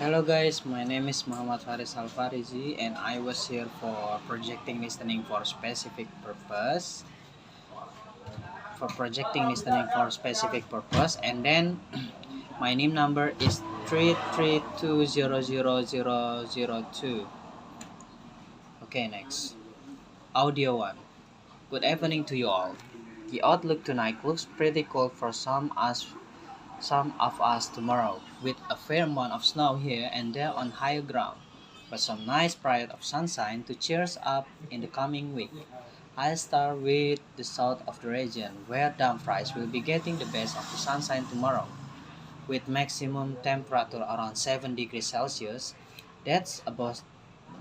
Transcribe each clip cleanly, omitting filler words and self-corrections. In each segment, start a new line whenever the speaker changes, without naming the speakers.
Hello guys, my name is Muhammad Faris Alfarizi and I was here for projecting listening for specific purpose. And then my name number is 332000002. Okay, next. Audio 1. Good evening to you all. The outlook tonight looks pretty cold for some of us tomorrow, with a fair amount of snow here and there on higher ground, but some nice bright of sunshine to cheer us up in the coming week. I'll start with the south of the region, where Dumfries will be getting the best of the sunshine tomorrow, with maximum temperature around 7 degrees Celsius. That's above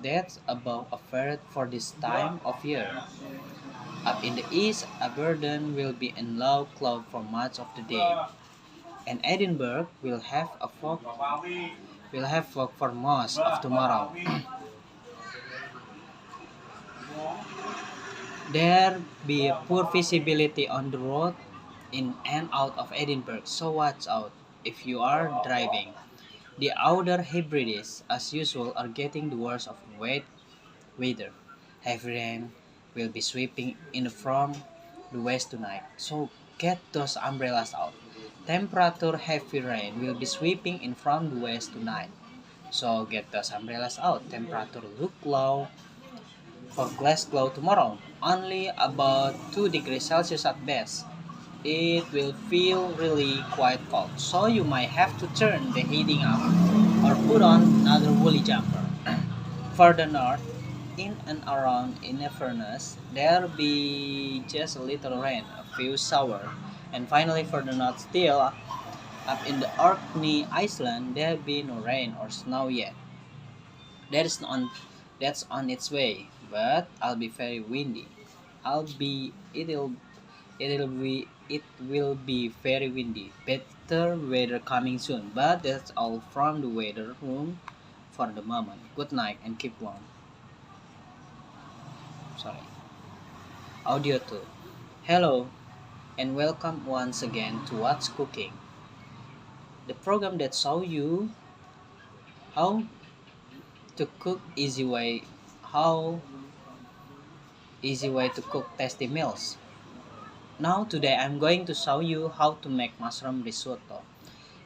that's above average for this time of year. Up in the east, Aberdeen will be in low cloud for much of the day, and Edinburgh will have fog for most of tomorrow. There be a poor visibility on the road in and out of Edinburgh, so watch out if you are driving. The outer Hebrides, as usual, are getting the worst of wet weather. Heavy rain will be sweeping in from the west tonight, so get those umbrellas out. Temperature heavy rain will be sweeping in from the west tonight, so get those umbrellas out. Temperature look low for Glasgow tomorrow, only about 2 degrees Celsius at best. It will feel really quite cold, so you might have to turn the heating up or put on another woolly jumper. Further north, in and around Inverness, there'll be just a little rain, a few shower, and finally further north still, up in the Orkney Island, there'll be no rain or snow yet. That is on that's on its way, but I'll be very windy. I'll be it will be very windy. Better weather coming soon, but that's all from the weather room for the moment. Good night and keep warm. Sorry. Audio 2. Hello and welcome once again to What's Cooking, the program that show you how to cook how easy way to cook tasty meals. Now today I'm going to show you how to make mushroom risotto.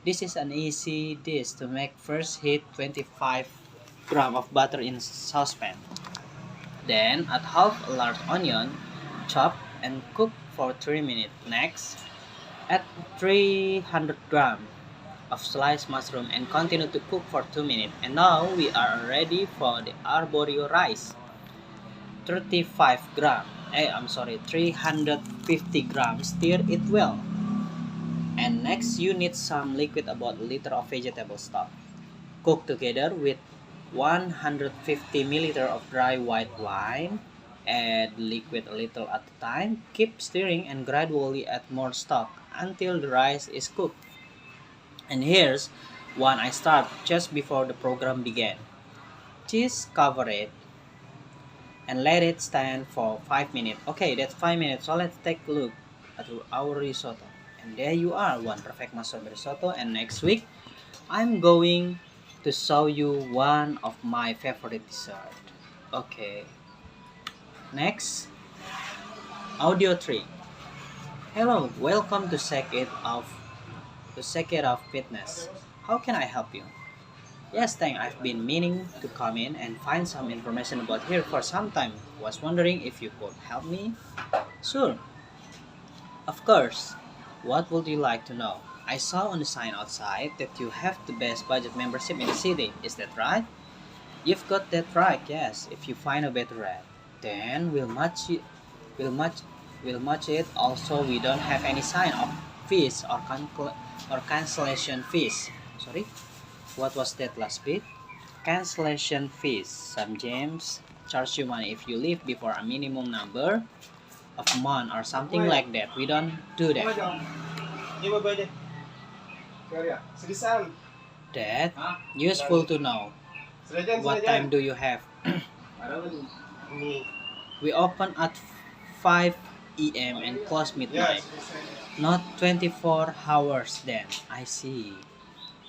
This is an easy dish to make. First heat 25 gram of butter in saucepan. Then add half a large onion, chop and cook for 3 minutes. Next, add 300 gram of sliced mushroom and continue to cook for 2 minutes. And now we are ready for the arborio rice. 350 grams, stir it well. And next you need some liquid, about a liter of vegetable stock. Cook together with 150 milliliter of dry white wine. Add liquid a little at a time. Keep stirring and gradually add more stock until the rice is cooked. And here's one I start just before the program began. Just cover it and let it stand for 5 minutes. Okay, that's 5 minutes. So let's take a look at our risotto. And there you are, one perfect mushroom risotto. And next week, I'm going to show you one of my favorite dessert. Okay. Next, audio 3. Hello, welcome to Shake It Off Fitness. How can I help you? Yes, thank. I've been meaning to come in and find some information about here for some time. Was wondering if you could help me? Sure, of course. What would you like to know? I saw on the sign outside that you have the best budget membership in the city. Is that right? You've got that right. Yes. If you find a better rate, then we'll match it. We'll match. We'll match it. Also, we don't have any sign of fees or cancellation fees. Sorry. What was that last bit? Cancellation fees. Some gyms charge you money if you leave before a minimum number of month or something like that. We don't do that. That useful to know. What time do you have? We open at 5 a.m. and close midnight. Not 24 hours then. I see.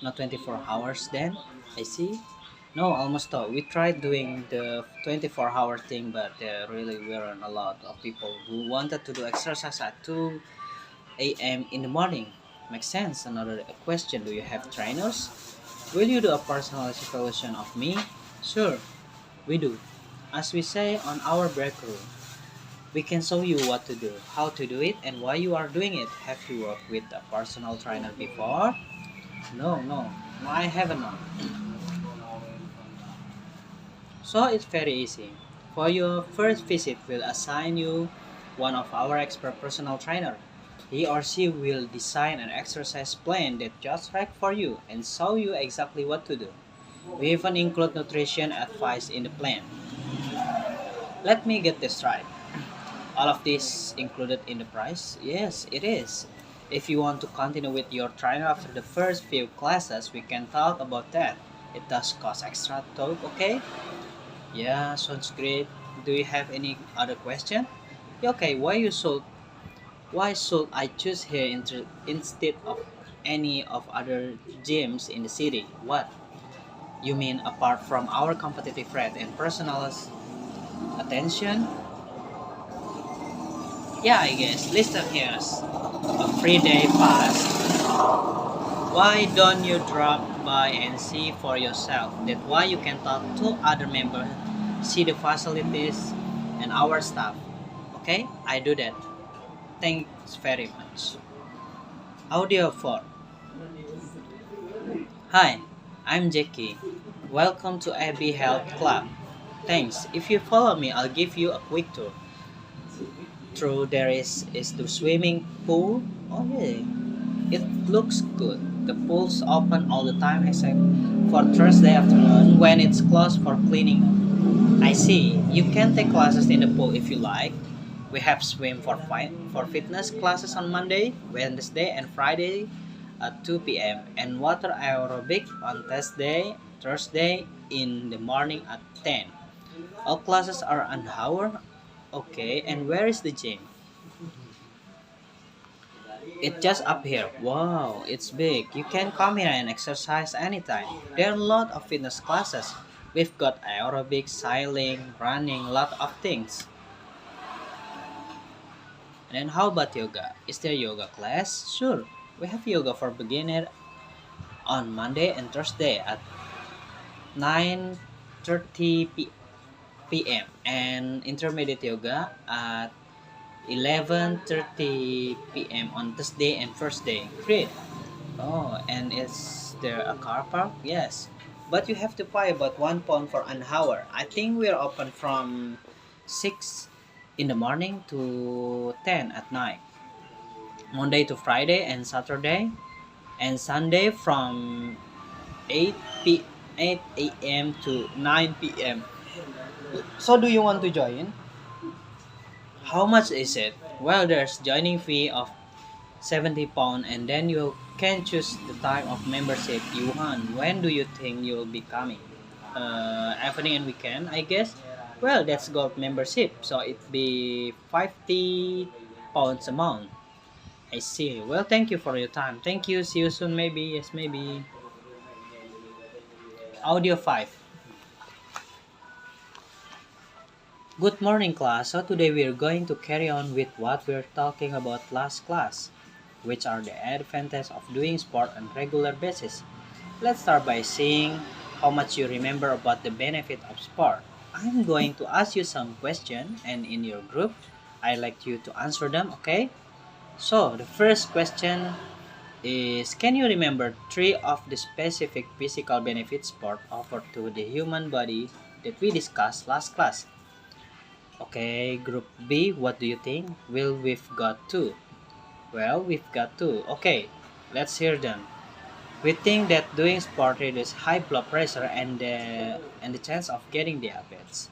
Not 24 hours then. I see. No, almost all. We tried doing the 24-hour thing, but there really weren't a lot of people who wanted to do exercise at 2 a.m. in the morning. Makes sense. Another question, do you have trainers? Will you do a personalized evaluation of me? Sure, we do. As we say on our break room, we can show you what to do, how to do it, and why you are doing it. Have you worked with a personal trainer before? No, I haven't. No. So it's very easy. For your first visit, we'll assign you one of our expert personal trainer. He or she will design an exercise plan that just right for you and show you exactly what to do. We even include nutrition advice in the plan. Let me get this right. All of this included in the price? Yes, it is. If you want to continue with your trainer after the first few classes, we can talk about that. It does cost extra though, okay? Yeah, sounds great. Do you have any other question? Yeah, okay, why should I choose here instead of any of other gyms in the city? What? You mean apart from our competitive rate and personalized attention? Yeah, I guess. Listen here's a free day pass. Why don't you drop by and see for yourself? That why you can talk to other members, see the facilities and our staff. Okay, I do that. Thanks very much. Audio 4. Hi, I'm Jackie. Welcome to AB Health Club. Thanks. If you follow me, I'll give you a quick tour. Through there is the swimming pool. Oh yeah, it looks good. The pool's open all the time except for Thursday afternoon when it's closed for cleaning. I see. You can take classes in the pool if you like. We have swim for fitness classes on Monday, Wednesday, and Friday at 2 p.m. and water aerobic on Thursday in the morning at 10. All classes are an hour. Okay, and where is the gym? It's just up here. Wow, it's big. You can come here and exercise anytime. There are a lot of fitness classes. We've got aerobics, sailing, running, a lot of things. And then how about yoga? Is there yoga class? Sure. We have yoga for beginner on Monday and Thursday at 9:30 p.m. and intermediate yoga at 11:30 p.m. on Thursday and Thursday. Great. Oh, and is there a car park? Yes. But you have to pay about £1 for an hour. I think we're open from 6 in the morning to 10 at night. Monday to Friday and Saturday. And Sunday from 8 p 8 a.m. to 9 p.m. So do you want to join? How much is it? Well, there's joining fee of £70 and then you can choose the type of membership you want. When do you think you'll be coming? Evening and weekend, I guess. Well, that's gold membership, so it'd be £50 a month. I see. Well, thank you for your time. Thank you. See you soon. Maybe. Yes, maybe. Audio 5. Good morning, class. So today we are going to carry on with what we were talking about last class, which are the advantages of doing sport on regular basis. Let's start by seeing how much you remember about the benefit of sport. I'm going to ask you some questions and in your group, I'd like you to answer them, okay? So, the first question is, can you remember three of the specific physical benefits sport offer to the human body that we discussed last class? Okay, group B, what do you think? Well, we've got two. Well, we've got two. Okay, let's hear them. We think that doing sport reduces high blood pressure and the chance of getting diabetes.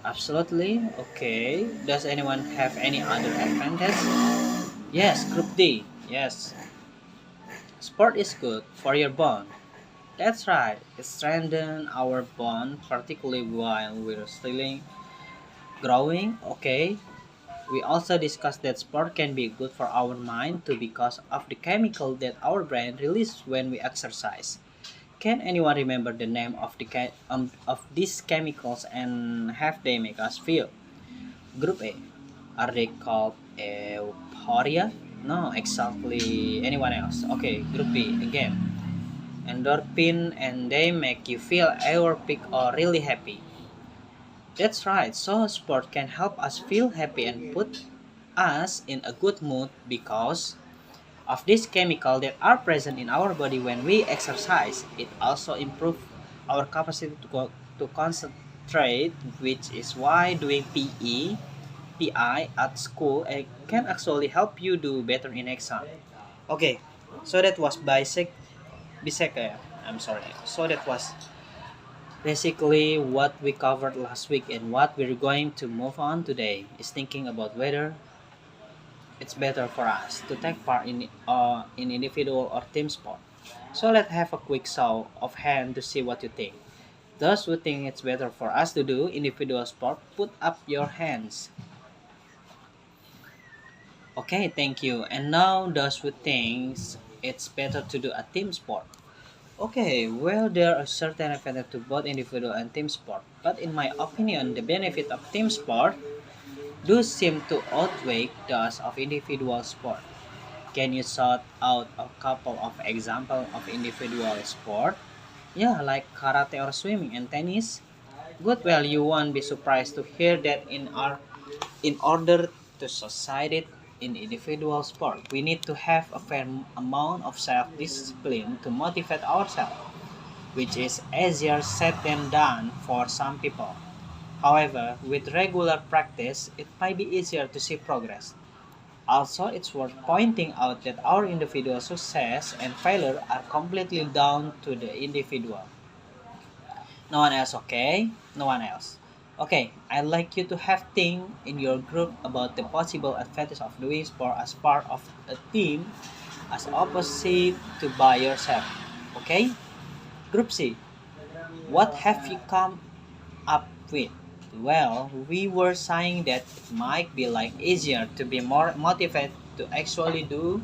Absolutely. Okay. Does anyone have any other advantage? Yes, group D. Yes. Sport is good for your bone. That's right. It strengthens our bone, particularly while we're still growing. Okay. We also discussed that sport can be good for our mind too because of the chemical that our brain releases when we exercise. Can anyone remember the name of of these chemicals and how they make us feel? Group A. Are they called euphoria? No, exactly. Anyone else? Okay, Group B again. Endorphin, and they make you feel euphoric or really happy. That's right. So sport can help us feel happy and put us in a good mood because of these chemicals that are present in our body when we exercise. It also improves our capacity to concentrate, which is why doing PI at school can actually help you do better in exam. Okay, so that was I'm sorry. So that was basically what we covered last week, and what we're going to move on today is thinking about whether it's better for us to take part in individual or team sport. So let's have a quick show of hand to see what you think. Those who think it's better for us to do individual sport, put up your hands. Okay, thank you. And now those who think it's better to do a team sport. Okay, well, there are certain benefits to both individual and team sport, but in my opinion, the benefit of team sport do seem to outweigh those of individual sport. Can you sort out a couple of examples of individual sport? Yeah, like karate or swimming and tennis. Good, well, you won't be surprised to hear that in order to succeed it in individual sport, we need to have a fair amount of self-discipline to motivate ourselves, which is easier said than done for some people. However, with regular practice, it might be easier to see progress. Also, it's worth pointing out that our individual success and failure are completely down to the individual. No one else, okay? No one else. Okay, I'd like you to have think in your group about the possible advantage of doing sport as part of a team as opposite to by yourself. Okay? Group C, what have you come up with? Well, we were saying that it might be like easier to be more motivated to actually do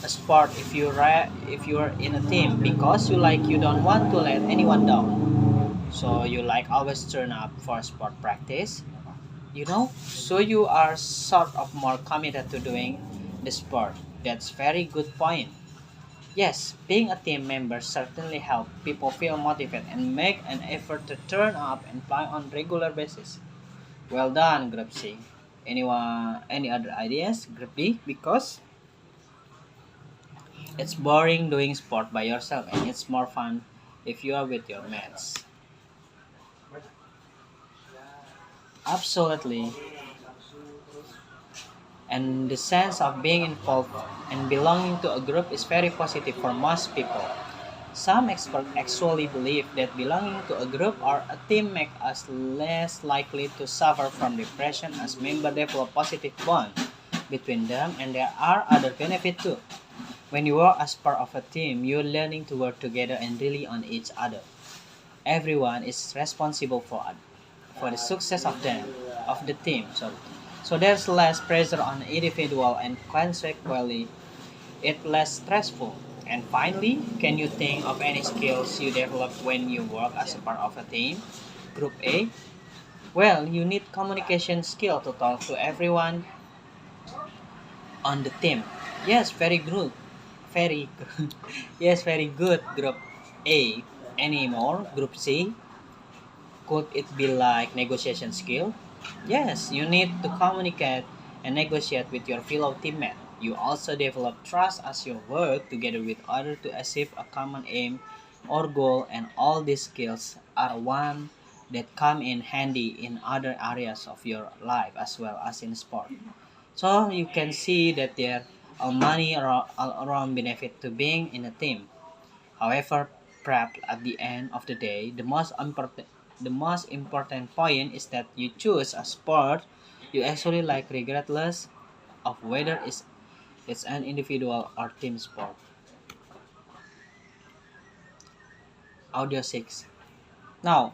a sport if you're in a team because you don't want to let anyone down. So you like always turn up for sport practice, so you are sort of more committed to doing the sport. That's very good point. Yes, being a team member certainly helps people feel motivated and make an effort to turn up and play on regular basis. Well done, Group C. Any other ideas, Group D? Because it's boring doing sport by yourself and it's more fun if you are with your mates. Absolutely. And the sense of being involved and belonging to a group is very positive for most people. Some experts actually believe that belonging to a group or a team makes us less likely to suffer from depression as members develop positive bond between them, and there are other benefits too. When you work as part of a team, you're learning to work together and rely on each other. Everyone is responsible for the success of the team. So there's less pressure on the individual and consequently it's less stressful. And finally, can you think of any skills you develop when you work as a part of a team? Group A? Well, you need communication skill to talk to everyone on the team. Yes, very good. Very good. Yes, very good. Group A. Any more? Group C? Could it be like negotiation skill? Yes, you need to communicate and negotiate with your fellow teammate. You also develop trust as you work together with others to achieve a common aim or goal, and all these skills are one that come in handy in other areas of your life as well as in sport. So you can see that there are many all around benefit to being in a team. However, perhaps at the end of the day, the most important point is that you choose a sport you actually like regardless of whether it's an individual or team sport. Audio 6. Now,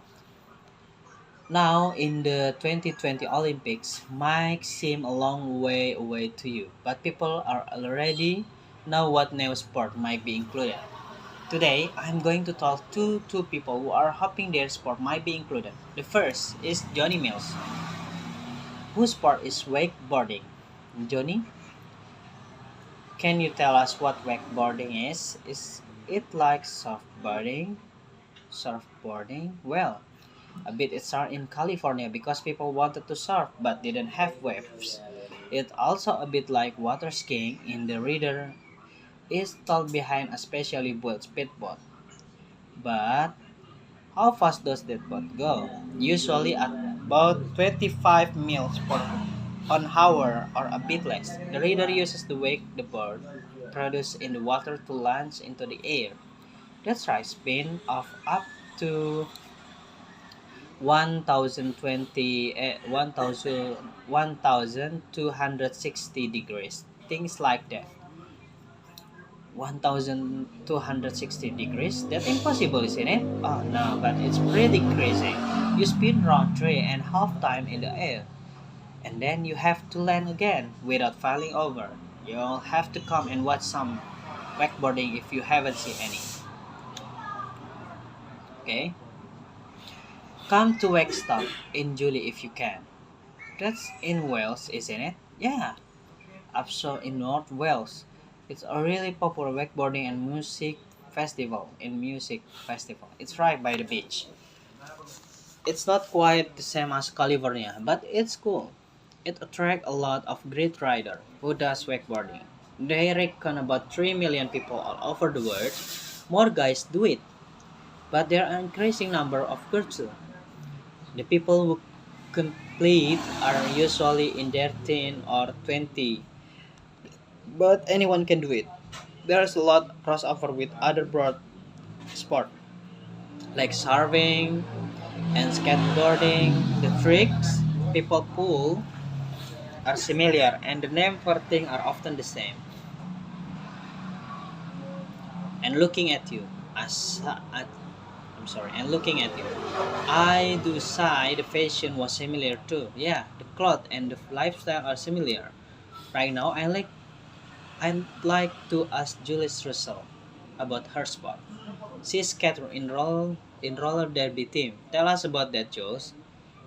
now in the 2020 Olympics might seem a long way away to you, but people are already know what new sport might be included. Today, I'm going to talk to two people who are hoping their sport might be included. The first is Johnny Mills, whose sport is wakeboarding. Johnny, can you tell us what wakeboarding is? Is it like surfboarding? Surfboarding? Well, a bit it started in California because people wanted to surf but didn't have waves. It's also a bit like water skiing in the reader is stalled behind a specially built speedboat. But how fast does that boat go? Usually at about 25 miles per an hour or a bit less. The reader uses the wake the bird produces in the water to launch into the air. That's right, spin of up to 1020 1260 degrees. Things like that. 1260 degrees? That's impossible, isn't it? Oh no, but it's pretty crazy. You spin round 3.5 times in the air, and then you have to land again without falling over. You'll have to come and watch some wakeboarding if you haven't seen any. Okay? Come to Wakestop in July if you can. That's in Wales, isn't it? Yeah, Upsall in North Wales. It's a really popular wakeboarding and music festival. It's right by the beach. It's not quite the same as California, but it's cool. It attracts a lot of great riders who does wakeboarding. They reckon about 3 million people all over the world. More guys do it, but there are an increasing number of girls too. The people who complete are usually in their teen or 20, but anyone can do it. There's a lot crossover with other broad sport like surfing and skateboarding. The tricks people pull are similar and the name for things are often the same. And looking at you, as at, I'm sorry, and looking at you, I do say the fashion was similar too. Yeah, the clothes and the lifestyle are similar. Right now, I'd like to ask Julius Russell about her sport. She's skater in roller derby team. Tell us about that, Jules.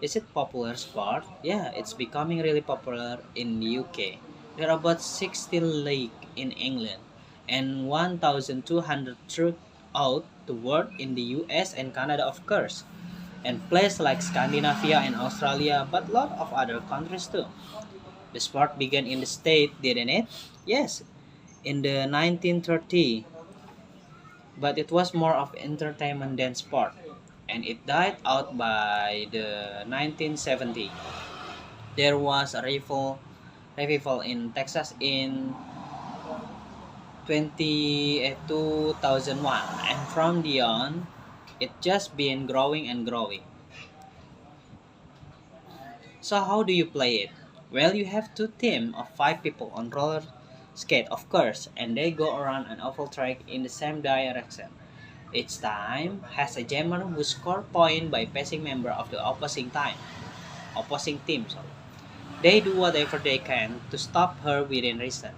Is it popular sport? Yeah, it's becoming really popular in the UK. There are about 60 leagues in England and 1,200 throughout the world in the US and Canada, of course, and places like Scandinavia and Australia, but a lot of other countries too. The sport began in the state, didn't it? Yes, in the 1930, but it was more of entertainment than sport, and it died out by the 1970. There was a revival in Texas in 2001, and from the on, it just been growing and growing. So how do you play it? Well, you have two team of 5 people on roller skate, of course, and they go around an oval track in the same direction. Each time has a jammer who score point by passing member of the opposing team. Sorry. They do whatever they can to stop her within reason.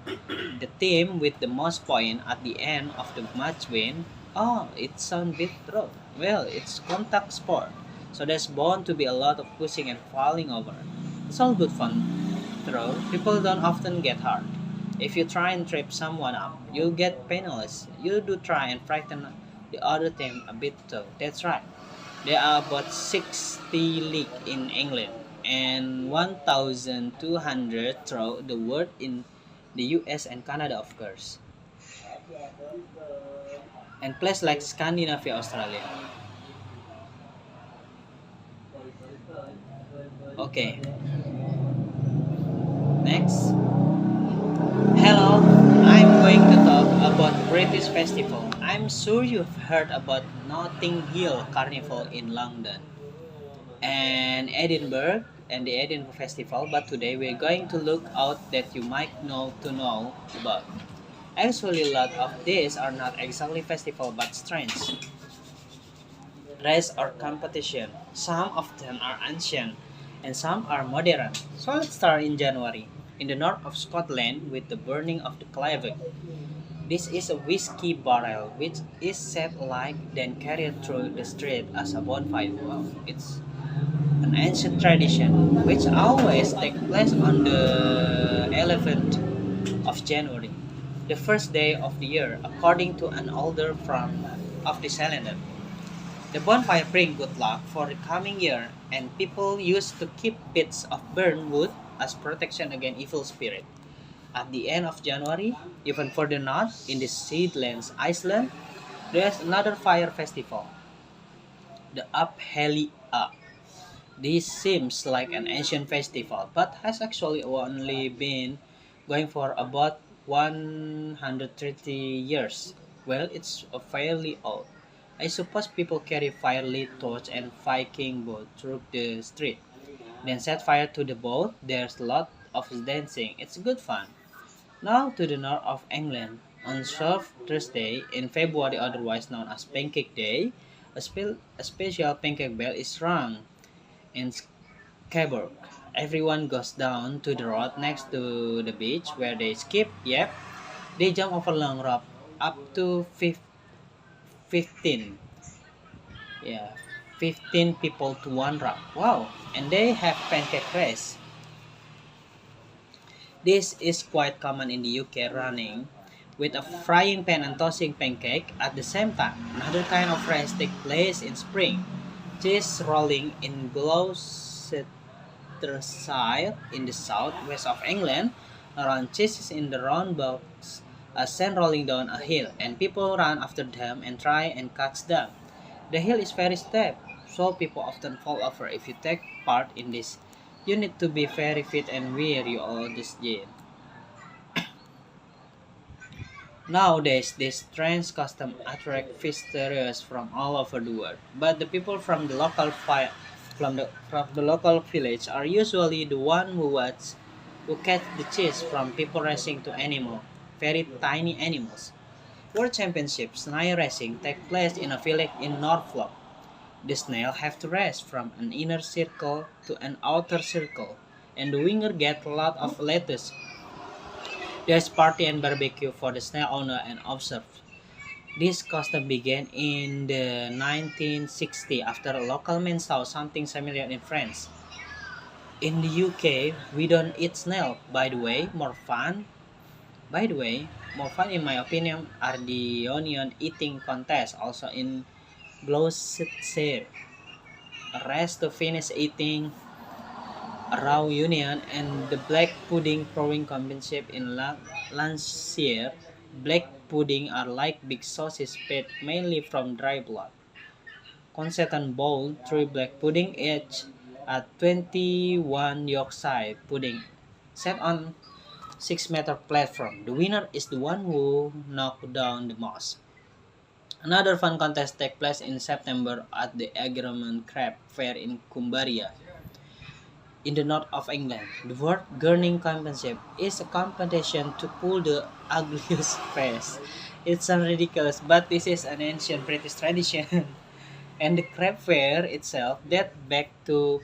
The team with the most point at the end of the match win. Oh, it sounds bit rough. Well, it's contact sport, so there's bound to be a lot of pushing and falling over. It's all good fun, though. People don't often get hurt. If you try and trip someone up, you'll get penalized. You do try and frighten the other team a bit too. That's right. There are about 60 leagues in England and 1,200 throughout the world in the US and Canada, of course, and places like Scandinavia, Australia. Okay, next. Hello, I'm going to talk about British Festival. I'm sure you've heard about Notting Hill Carnival in London and Edinburgh and the Edinburgh Festival, but today we're going to look out that you might know about. Actually, a lot of these are not exactly festival but strange race or competition. Some of them are ancient and some are modern. So let's start in January in the north of Scotland with the burning of the Clavic. This is a whiskey barrel which is set like then carried through the street as a bonfire. Wow, it's an ancient tradition which always takes place on the 11th of January, the first day of the year, according to an older from of the calendar. The bonfire brings good luck for the coming year, and people used to keep bits of burnt wood as protection against evil spirit. At the end of January, even further north, in the Seedlands Iceland, there's another fire festival, the Uphellia. This seems like an ancient festival, but has actually only been going for about 130 years. Well, it's fairly old. I suppose people carry fire-lit torch and Viking boat through the street, then set fire to the boat. There's a lot of dancing. It's good fun. Now to the north of England, on Shrove Thursday in February, otherwise known as Pancake Day, a special pancake bell is rung in Cabourg. Everyone goes down to the road next to the beach where they skip, yep, they jump over long rope up to 15. Yeah, 15 people to one rope. Wow, and they have pancake race. This is quite common in the UK running with a frying pan and tossing pancake at the same time. Another kind of race takes place in spring. Cheese rolling in Gloucestershire in the southwest of England. Around cheeses in the roundabouts, a sand rolling down a hill, and people run after them and try and catch them. The hill is very steep, so people often fall over. If you take part in this, you need to be very fit and wear all this gear. Nowadays, this strange custom attract visitors from all over the world, but the people from the from the local village are usually the one who catch the cheese from people racing to very tiny animals. World Championships snail racing take place in a village in Norfolk. The snail have to race from an inner circle to an outer circle, and the winner get a lot of lettuce. There's party and barbecue for the snail owner and observe. This custom began in the 1960s after a local man saw something similar in France. In the UK, we don't eat snail. More fun in my opinion are the onion eating contests also in Gloucestershire. A race to finish eating a raw onion and the black pudding throwing championship in Lancashire. Black pudding are like big sausages made mainly from dry blood. Concert bowl, 3 black pudding each, a 21 Yorkshire pudding set on 6-meter platform. The winner is the one who knocked down the most. Another fun contest takes place in September at the Egremont Crab Fair in Cumbria, in the north of England. The World Gurning Championship is a competition to pull the ugliest face. It sounds ridiculous, but this is an ancient British tradition. And the crab fair itself dates back to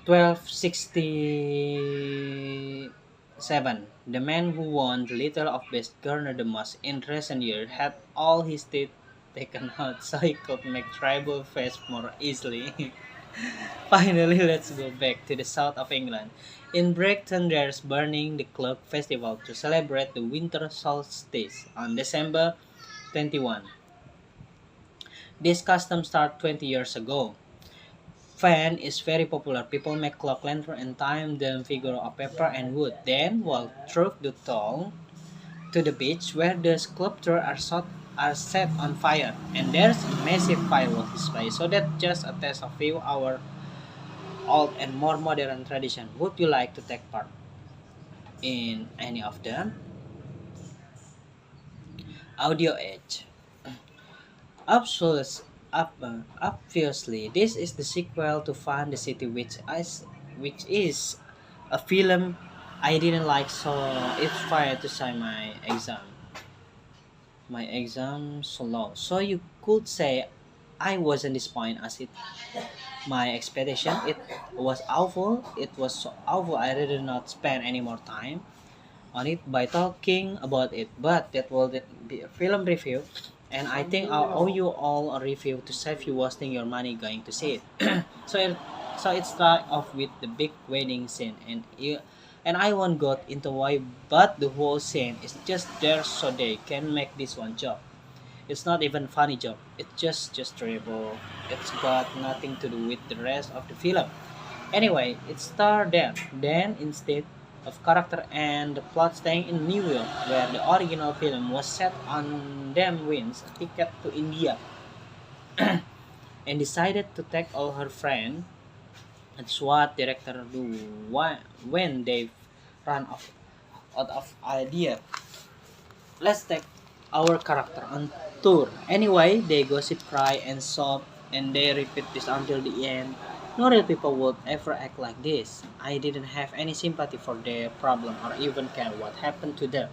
1267. The man who won the Little of Best garnered the most in recent years had all his teeth taken out so he could make tribal fest more easily. Finally, let's go back to the south of England. In Brighton, there's Burning the Clock Festival to celebrate the winter solstice on December 21. This custom started 20 years ago. Fan is very popular. People make clock lantern and time them figure of paper and wood. Then walk through the town to the beach where the sculptures are set on fire. And there's a massive fireworks display. So that's just a test of few our old and more modern tradition. Would you like to take part in any of them? Audio Age. Obviously, this is the sequel to Fun the City, which is a film I didn't like, so it's fine to say my exam so low. So you could say I wasn't disappointed as it my expectation. It was awful. It was so awful. I did not spend any more time on it by talking about it, but that will be a film review, and I think I'll owe you all a review to save you wasting your money going to see it. so it, so it starts off with the big wedding scene, and I won't go into why, but the whole scene is just there so they can make this one joke. It's not even funny joke. It's just terrible. It's got nothing to do with the rest of the film. Anyway, it starred Dan. Dan, instead of character and the plot staying in New York, where the original film was set on them wins a ticket to India and decided to take all her friends. That's what director do when they run out of idea. Let's take our character on tour. Anyway, they gossip, cry, and sob, and they repeat this until the end. No real people would ever act like this. I didn't have any sympathy for their problem or even care what happened to them.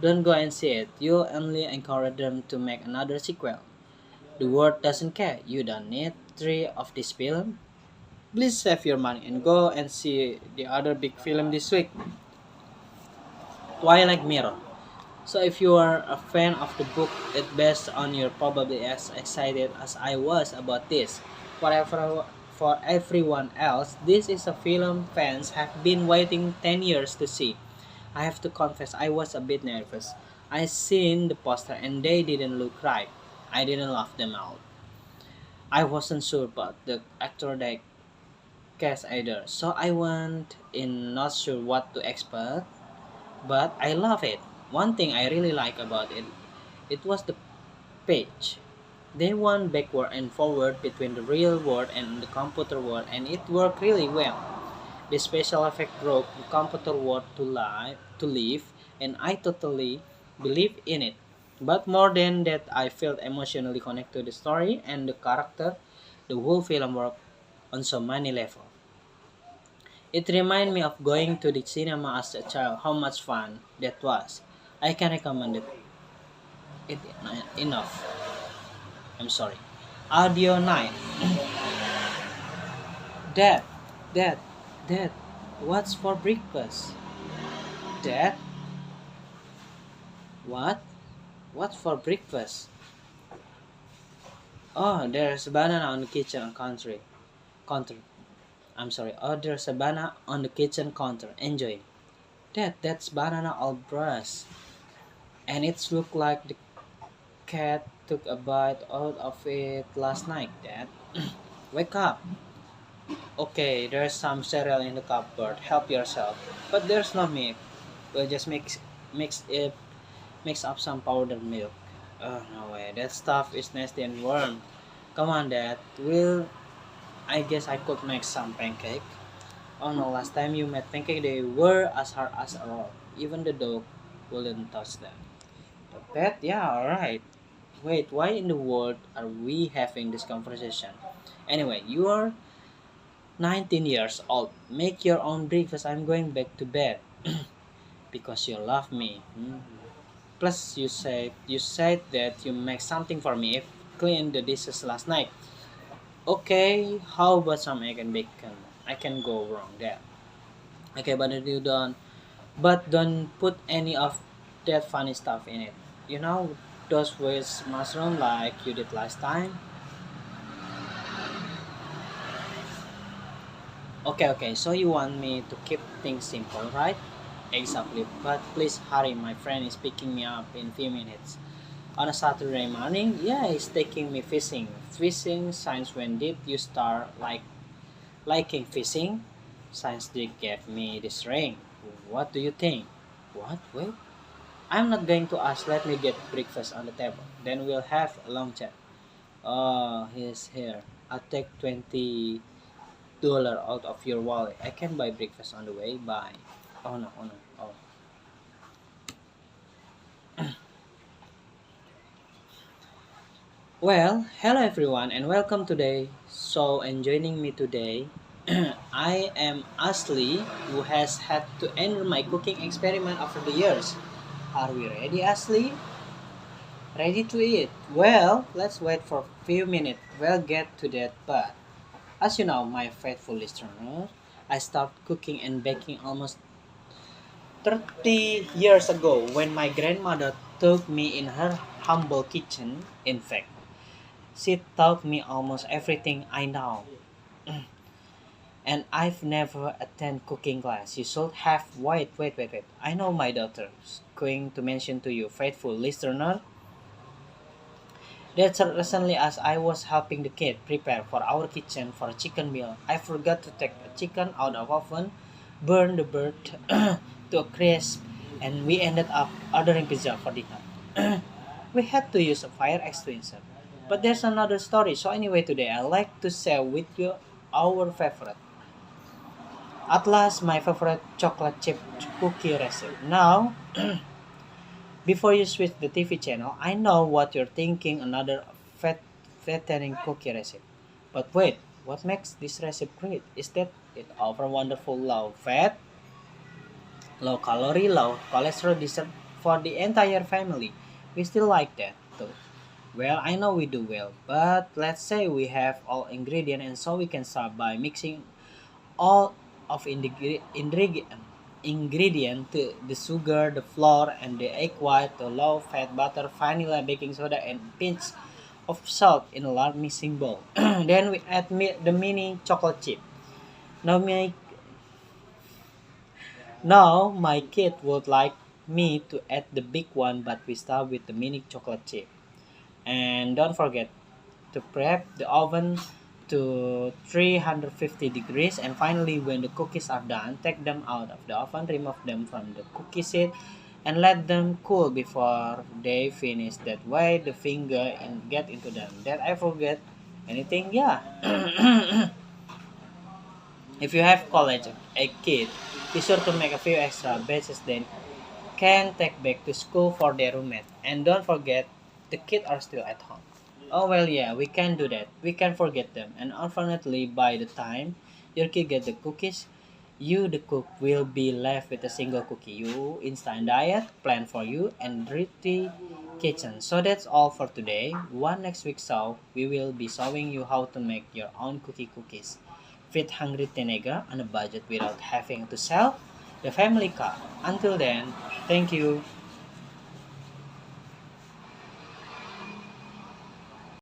Don't go and see it. You'll only encourage them to make another sequel. The world doesn't care. You don't need three of this film. Please save your money and go and see the other big film this week, Twilight Mirror. So if you are a fan of the book, it based on you're probably as excited as I was about this. Whatever for everyone else, this is a film fans have been waiting 10 years to see. I have to confess I was a bit nervous. I seen the poster and they didn't look right. I didn't laugh them out. I wasn't sure about the actor they cast either, so I went in not sure what to expect, but I love it. One thing I really like about it was the page. They went backward and forward between the real world and the computer world, and it worked really well. The special effect broke the computer world to live, and I totally believe in it. But more than that, I felt emotionally connected to the story and the character. The whole film worked on so many levels. It reminded me of going to the cinema as a child, how much fun that was. I can recommend it enough. I'm sorry. Audio 9. Dad, Dad, Dad, what's for breakfast? Dad, what? What's for breakfast? Oh, there's a banana on the kitchen counter. I'm sorry. Oh, there's a banana on the kitchen counter. Enjoy. Dad, that's banana all bruised. And it's look like the cat took a bite out of it last night, Dad. Wake up. Okay, there's some cereal in the cupboard. Help yourself. But there's no milk. We'll just mix up some powdered milk. Oh no way, that stuff is nasty and warm. Come on, Dad. I guess I could make some pancake. Oh no, last time you made pancake, they were as hard as a rock. Even the dog wouldn't touch them. The pet? Yeah, alright. Wait, why in the world are we having this conversation? Anyway, you are 19 years old. Make your own breakfast. I'm going back to bed. Because you love me. Plus, you said that you make something for me if clean the dishes last night. Okay, how about some egg and bacon? I can go wrong there. Okay, but don't put any of that funny stuff in it. You know, those with mushroom like you did last time. Okay, so you want me to keep things simple, right? Exactly, but please hurry, my friend is picking me up in few minutes. On a Saturday morning, yeah, he's taking me fishing. Fishing, since when did you start liking fishing? Science Dick gave me this ring. What do you think? What? Wait. I'm not going to ask. Let me get breakfast on the table. Then we'll have a long chat. Oh, he's here. I'll take $20 out of your wallet. I can buy breakfast on the way. Bye. Oh no, oh no, oh. Well, hello everyone and welcome today. So, and joining me today, I am Ashley, who has had to enter my cooking experiment over the years. Are we ready, Ashley? Ready to eat? Well, let's wait for a few minutes. We'll get to that, but as you know, my faithful listener, I stopped cooking and baking almost 30 years ago, when my grandmother took me in her humble kitchen, in fact, she taught me almost everything I know. And I've never attended cooking class. You should have. Wait. I know my daughter's going to mention to you, faithful listener, that recently as I was helping the kid prepare for our kitchen for a chicken meal, I forgot to take a chicken out of oven, burn the bird to a crisp, and we ended up ordering pizza for dinner. We had to use a fire extinguisher. But there's another story. So anyway, today I like to share with you our favorite. At last, my favorite chocolate chip cookie recipe. Now, before you switch the TV channel, I know what you're thinking, another fattening cookie recipe. But wait, what makes this recipe great is that it offers wonderful low fat, low calorie, low cholesterol dessert for the entire family. We still like that too. Well, I know we do well, but let's say we have all ingredients and so we can start by mixing all of ingredient to the sugar, the flour, and the egg white, the low fat butter, vanilla, baking soda, and pinch of salt in a large mixing bowl. Then we add the mini chocolate chip. Now my kid would like me to add the big one, but we start with the mini chocolate chip. And don't forget to prep the oven to 350 degrees, and finally when the cookies are done, take them out of the oven, remove them from the cookie sheet, and let them cool before they finish. That way the finger and get into them. Did I forget anything? Yeah. If you have college a kid, be sure to make a few extra batches they can take back to school for their roommate. And don't forget, the kids are still at home. Oh well, yeah, we can do that. We can forget them. And unfortunately, by the time your kid get the cookies, you, the cook, will be left with a single cookie. You instant diet, plan for you, and dirty kitchen. So that's all for today. One next week, so we will be showing you how to make your own cookies. Feed hungry teenager on a budget without having to sell the family car. Until then, thank you.